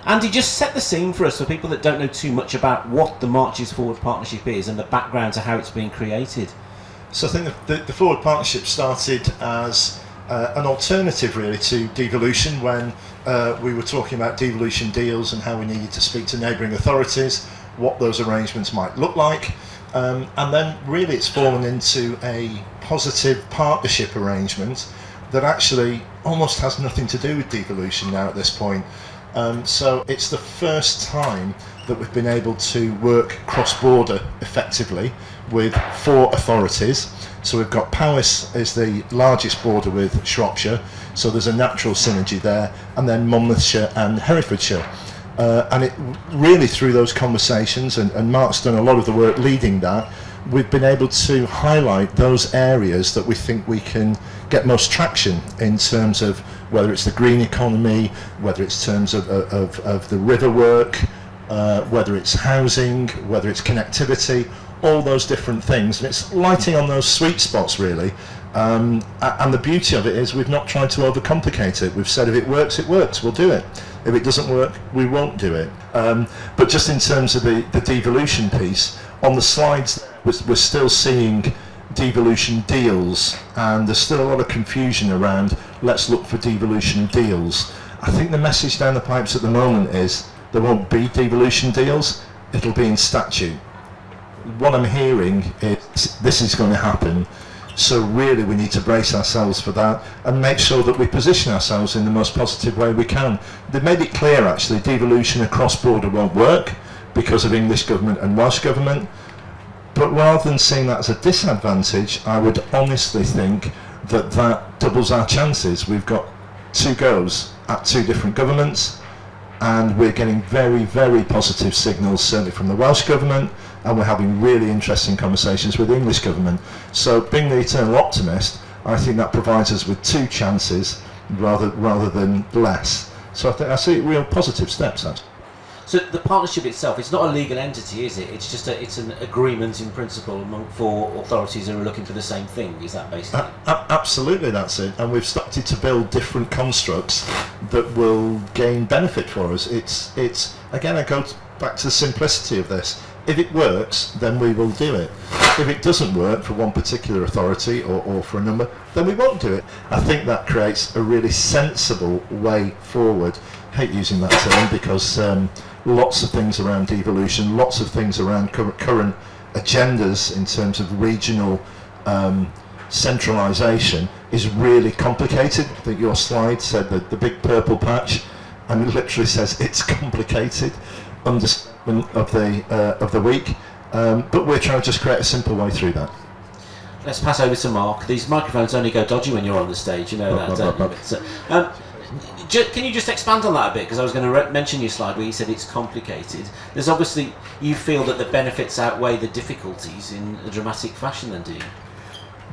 Andy, just set the scene for us for people that don't know too much about what the Marches Forward Partnership is and the background to how it's been created. So I think the Forward Partnership started as an alternative really to devolution when we were talking about devolution deals and how we needed to speak to neighbouring authorities, what those arrangements might look like, and then really it's fallen into a positive partnership arrangement that actually almost has nothing to do with devolution now at this point. So it's the first time that we've been able to work cross-border effectively with 4 authorities. So we've got Powys is the largest border with Shropshire, so there's a natural synergy there, and then Monmouthshire and Herefordshire. And it really, through those conversations, and Mark's done a lot of the work leading that, we've been able to highlight those areas that we think we can get most traction in terms of whether it's the green economy, whether it's terms of the river work, whether it's housing, whether it's connectivity, all those different things. And it's lighting on those sweet spots really. And the beauty of it is we've not tried to overcomplicate it. We've said if it works, we'll do it. If it doesn't work, we won't do it. But just in terms of the devolution piece, on the slides we're still seeing devolution deals, and there's still a lot of confusion around let's look for devolution deals. I think the message down the pipes at the moment is there won't be devolution deals, it'll be in statute. What I'm hearing is this is going to happen, so really we need to brace ourselves for that and make sure that we position ourselves in the most positive way we can. They made it clear actually devolution across border won't work because of English government and Welsh government, but rather than seeing that as a disadvantage, I would honestly think that that doubles our chances. We've got 2 goes at 2 different governments, and we're getting very, very positive signals certainly from the Welsh government, and we're having really interesting conversations with the English government. So being the eternal optimist, I think that provides us with 2 chances rather than less. So I see real positive steps actually. So the partnership itself, it's not a legal entity, is it? It's just it's an agreement in principle among 4 authorities who are looking for the same thing. Is that basically? Absolutely, that's it. And we've started to build different constructs that will gain benefit for us. It's again, I go back to the simplicity of this. If it works, then we will do it. If it doesn't work for one particular authority or for a number, then we won't do it. I think that creates a really sensible way forward. I hate using that term because lots of things around devolution, lots of things around current agendas in terms of regional centralisation is really complicated. I think your slide said that the big purple patch, and it literally says it's complicated, understatement of the week, but we're trying to just create a simple way through that. Let's pass over to Mark. These microphones only go dodgy when you're on the stage, you know that, don't you? So, can you just expand on that a bit? Because I was going to mention your slide where you said it's complicated. There's obviously, you feel that the benefits outweigh the difficulties in a dramatic fashion then, do you?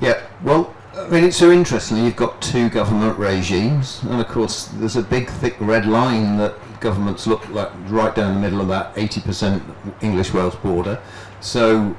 Yeah, well, I mean, it's so interesting. You've got 2 government regimes, and of course there's a big thick red line that governments look like right down the middle of that 80% English-Welsh border. So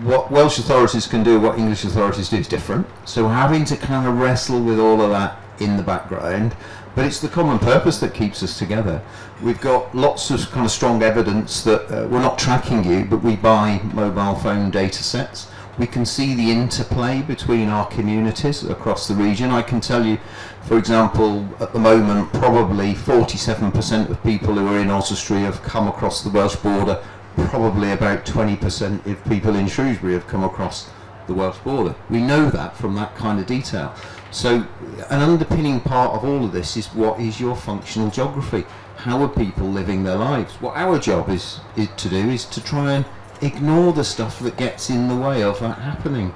what Welsh authorities can do, what English authorities do is different. So we're having to kind of wrestle with all of that in the background, but it's the common purpose that keeps us together. We've got lots of kind of strong evidence that we're not tracking you, but we buy mobile phone data sets. We can see the interplay between our communities across the region. I can tell you, for example, at the moment, probably 47% of people who are in Oswestry have come across the Welsh border. Probably about 20% of people in Shrewsbury have come across the Welsh border. We know that from that kind of detail. So an underpinning part of all of this is what is your functional geography? How are people living their lives? What our job is to do is to try and ignore the stuff that gets in the way of that happening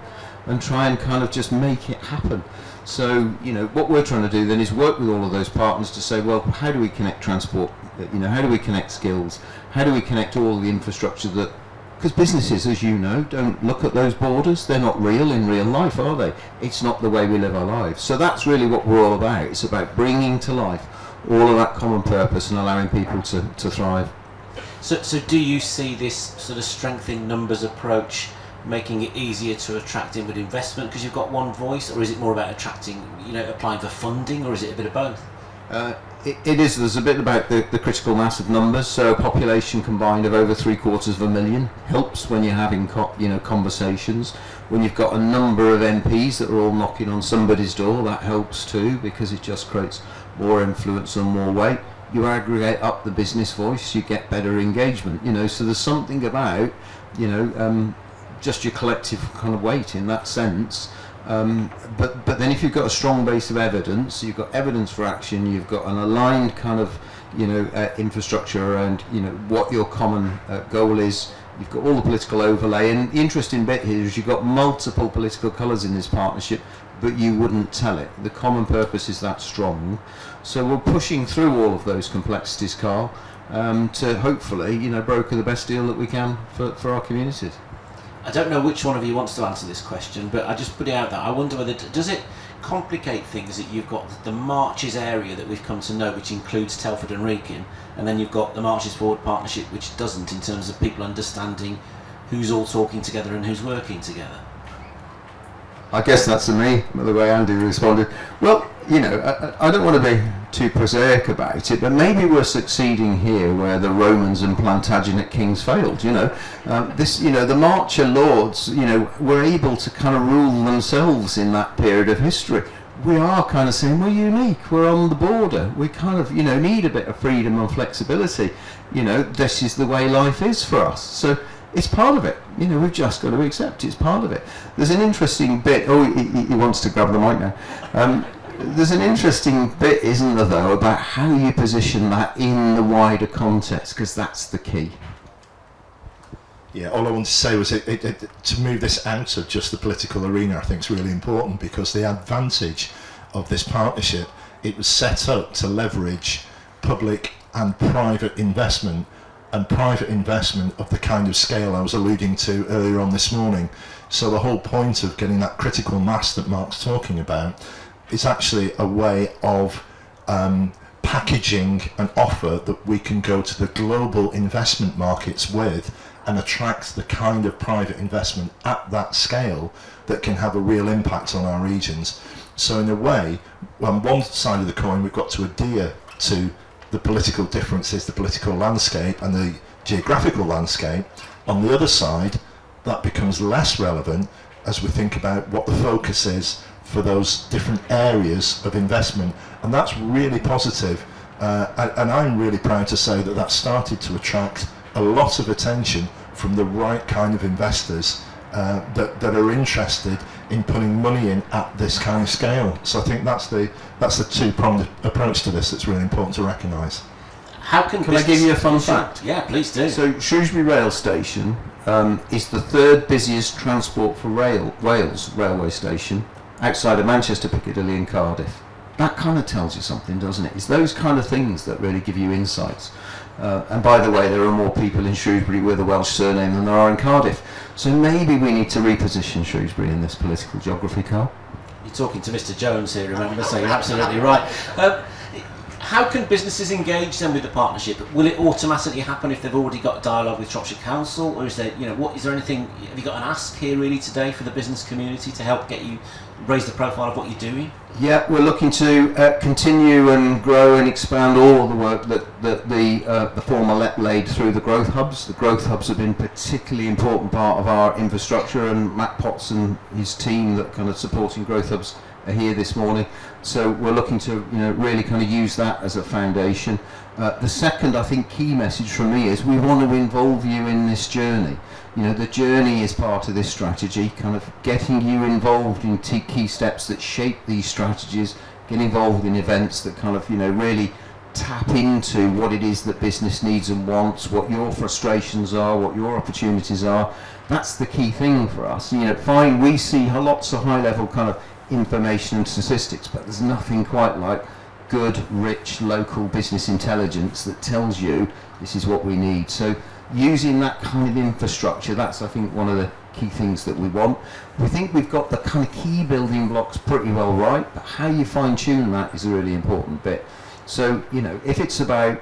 and try and kind of just make it happen. So, you know, what we're trying to do then is work with all of those partners to say, well, how do we connect transport? You know, how do we connect skills? How do we connect all the infrastructure that, because businesses, as you know, don't look at those borders. They're not real in real life, are they? It's not the way we live our lives. So that's really what we're all about. It's about bringing to life all of that common purpose and allowing people to thrive. So do you see this sort of strength in numbers approach making it easier to attract inward investment because you've got one voice, or is it more about attracting, you know, applying for funding, or is it a bit of both? it is. There's a bit about the critical mass of numbers. So a population combined of over 750,000 helps when you're having conversations. When you've got a number of MPs that are all knocking on somebody's door, that helps too, because it just creates more influence and more weight. You aggregate up the business voice, you get better engagement. So there's something about just your collective kind of weight in that sense. But then if you've got a strong base of evidence, you've got evidence for action, you've got an aligned kind of infrastructure around what your common goal is, you've got all the political overlay, and the interesting bit here is you've got multiple political colours in this partnership, but you wouldn't tell it. The common purpose is that strong. So we're pushing through all of those complexities, Carl, to hopefully broker the best deal that we can for our communities. I don't know which one of you wants to answer this question, but I just put it out there. I wonder whether does it complicate things that you've got the Marches area that we've come to know, which includes Telford and Wrekin, and then you've got the Marches Forward Partnership, which doesn't, in terms of people understanding who's all talking together and who's working together. I guess that's me, the way Andy responded. Well, I don't want to be too prosaic about it, but maybe we're succeeding here where the Romans and Plantagenet kings failed. The Marcher lords, were able to kind of rule themselves in that period of history. We are kind of saying we're unique, we're on the border, we kind of, need a bit of freedom and flexibility. This is the way life is for us. So it's part of it. We've just got to accept it's part of it. There's an interesting bit. Oh, he wants to grab the mic now. There's an interesting bit, isn't there, though, about how you position that in the wider context, because that's the key. Yeah, all I wanted to say was to move this out of just the political arena, I think is really important, because the advantage of this partnership, it was set up to leverage public and private investment, and private investment of the kind of scale I was alluding to earlier on this morning. So the whole point of getting that critical mass that Mark's talking about is actually a way of packaging an offer that we can go to the global investment markets with and attract the kind of private investment at that scale that can have a real impact on our regions. So in a way, on one side of the coin, we've got to adhere to the political differences, the political landscape and the geographical landscape. On the other side, that becomes less relevant as we think about what the focus is for those different areas of investment, and that's really positive. And I'm really proud to say that started to attract a lot of attention from the right kind of investors that are interested in putting money in at this kind of scale. So I think that's the two-pronged approach to this that's really important to recognise. How can I give you a fun fact? Yeah, please do. So Shrewsbury Rail Station is the third busiest transport for Wales railway station outside of Manchester, Piccadilly and Cardiff. That kind of tells you something, doesn't it? It's those kind of things that really give you insights. And by the way, there are more people in Shrewsbury with a Welsh surname than there are in Cardiff. So maybe we need to reposition Shrewsbury in this political geography, Carl. You're talking to Mr. Jones here, remember, so you're absolutely right. How can businesses engage then with the partnership? Will it automatically happen if they've already got a dialogue with Shropshire Council, or is there, is there anything? Have you got an ask here really today for the business community to help get you raise the profile of what you're doing? Yeah, we're looking to continue and grow and expand all of the work that the former LEP laid through the growth hubs. The growth hubs have been a particularly important part of our infrastructure, and Matt Potts and his team that kind of supporting growth hubs are here this morning. So we're looking to really kind of use that as a foundation. The second, I think, key message from me is we want to involve you in this journey. The journey is part of this strategy, kind of getting you involved in key steps that shape these strategies, get involved in events that kind of, really tap into what it is that business needs and wants, what your frustrations are, what your opportunities are. That's the key thing for us. Fine, we see lots of high-level kind of information and statistics, but there's nothing quite like good, rich, local business intelligence that tells you this is what we need. So using that kind of infrastructure, that's, I think, one of the key things that we want. We think we've got the kind of key building blocks pretty well right, but how you fine-tune that is a really important bit. So, if it's about,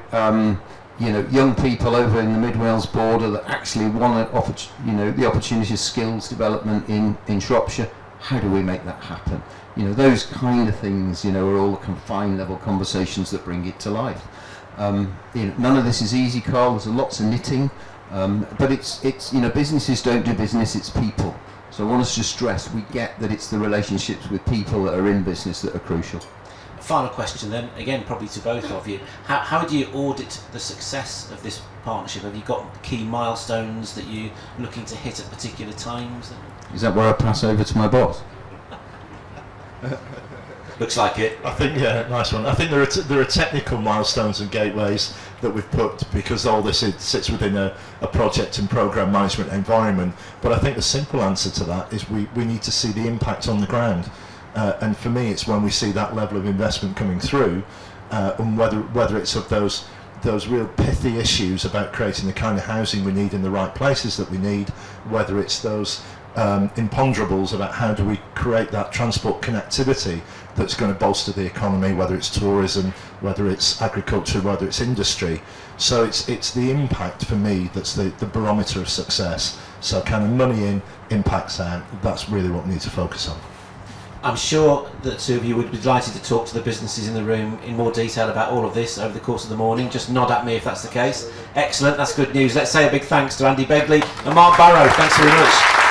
young people over in the Mid-Wales border that actually want the opportunity of skills development in Shropshire, how do we make that happen? You know, those kind of things, you know, are all the confined level conversations that bring it to life. You know, none of this is easy, Carl. There's lots of knitting, but it's you know, businesses don't do business, it's people. So I want us to stress, we get that it's the relationships with people that are in business that are crucial. Final question then, again probably to both of you. How do you audit the success of this partnership? Have you got key milestones that you're looking to hit at particular times? Is that where I pass over to my boss? Looks like it. I think, yeah, nice one. I think there are technical milestones and gateways that we've put, because all this sits within a project and program management environment. But I think the simple answer to that is we need to see the impact on the ground. And for me, it's when we see that level of investment coming through, and whether it's of those real pithy issues about creating the kind of housing we need in the right places that we need, whether it's those imponderables about how do we create that transport connectivity that's going to bolster the economy, whether it's tourism, whether it's agriculture, whether it's industry. So it's the impact for me that's the barometer of success. So kind of money in, impacts out, that's really what we need to focus on. I'm sure that two of you would be delighted to talk to the businesses in the room in more detail about all of this over the course of the morning. Just nod at me if that's the case. Excellent, that's good news. Let's say a big thanks to Andy Begley and Mark Barrow. Thanks very much.